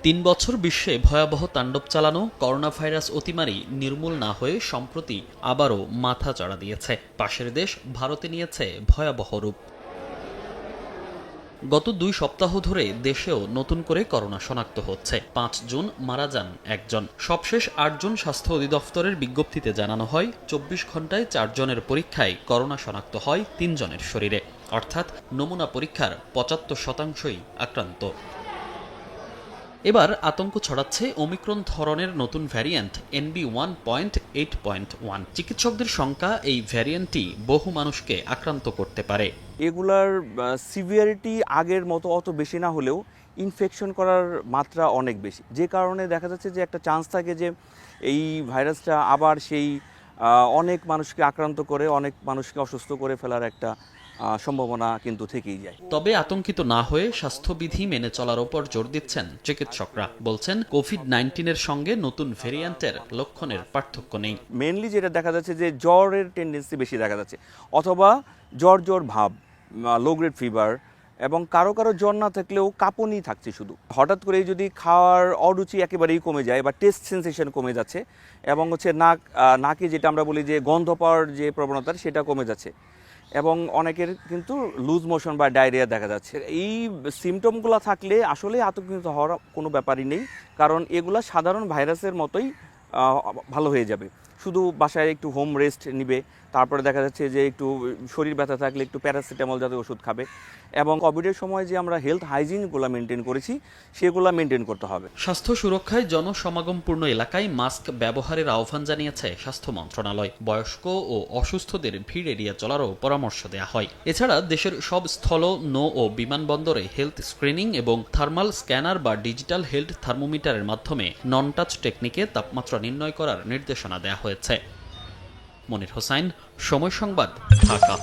৩ বছর বিশ্বে ভয়াবহ তাণ্ডব চালানো করোনা ভাইরাস অতিমারি নির্মূল না হয়ে সম্প্রতি আবারও মাথা চাড়া দিয়েছে। পাশের দেশ ভারতে নিয়েছে ভয়াবহ রূপ। গত ২ সপ্তাহ ধরে দেশেও নতুন করে করোনা শনাক্ত হচ্ছে। ৫ জুন মারা যান একজন। সবশেষ ৮ জুন স্বাস্থ্য অধিদপ্তরের বিজ্ঞপ্তিতে জানানো হয় ২৪ ঘণ্টায় ৪ জনের পরীক্ষায় করোনা শনাক্ত হয় ৩ জনের শরীরে, অর্থাৎ নমুনা পরীক্ষার ৭৫%ই আক্রান্ত। এবার আতঙ্ক ছড়াচ্ছে ওমিক্রন ধরনের নতুন ভ্যারিয়েন্ট NB1.8.1। চিকিৎসকদের শঙ্কা, এই ভ্যারিয়েন্টটি বহু মানুষকে আক্রান্ত করতে পারে। এগুলার সিভিয়ারিটি আগের মতো অত বেশি না হলেও ইনফেকশন করার মাত্রা অনেক বেশি, যে কারণে দেখা যাচ্ছে যে একটা চান্স থাকে যে এই ভাইরাসটা আবার সেই অনেক মানুষকে আক্রান্ত করে, অনেক মানুষকে অসুস্থ করে ফেলার একটা সম্ভাবনা কিন্তু থেকেই যায়। তবে আতঙ্কিত না হয়ে স্বাস্থ্যবিধি মেনে চলার ওপর জোর দিচ্ছেন চিকিৎসকরা। বলছেন, কোভিড-19-এর সঙ্গে নতুন ভেরিয়েন্টের লক্ষণের পার্থক্য নেই। মেনলি যেটা দেখা যাচ্ছে যে জ্বরের টেন্ডেন্সি বেশি দেখা যাচ্ছে, অথবা জ্বর ভাব, লো গ্রেড ফিভার, এবং কারো জ্বর না থাকলেও কাঁপুনি থাকছে শুধু। হঠাৎ করেই যদি খাওয়ার অরুচি একেবারেই কমে যায় বা টেস্ট সেন্সেশন কমে যাচ্ছে, এবং নাকে যেটা আমরা বলি যে গন্ধ পাওয়ার যে প্রবণতা সেটা কমে যাচ্ছে, এবং অনেকের কিন্তু লুজ মোশন বা ডায়রিয়া দেখা যাচ্ছে। এই সিমটমগুলো থাকলে আসলে আতঙ্কিত হওয়ার কোনো ব্যাপারই নেই, কারণ এগুলা সাধারণ ভাইরাসের মতোই ভালো হয়ে যাবে। শুধু বাসায় একটু হোম রেস্ট নিবে, তারপরে দেখা যাচ্ছে যে একটু শরীর ব্যথা থাকলে একটু প্যারাসিটামল জাতীয় ওষুধ খাবে, এবং কোভিডের সময় যে আমরা হেলথ হাইজিনগুলো মেনটেন করেছি সেগুলো মেনটেন করতে হবে। স্বাস্থ্য সুরক্ষায় জনসমাগমপূর্ণ এলাকায় মাস্ক ব্যবহারের আহ্বান জানিয়েছে স্বাস্থ্য মন্ত্রণালয়। বয়স্ক ও অসুস্থদের ভিড় এড়িয়ে চলারও পরামর্শ দেওয়া হয়। এছাড়া দেশের সব স্থল, নৌ ও বিমানবন্দরে হেলথ স্ক্রিনিং এবং থার্মাল স্ক্যানার বা ডিজিটাল হেলথ থার্মোমিটারের মাধ্যমে নন টাচ টেকনিকে তাপমাত্রা নির্ণয় করার নির্দেশনা দেওয়া হয়েছে। মনির হোসাইন, সময় সংবাদ, ঢাকা।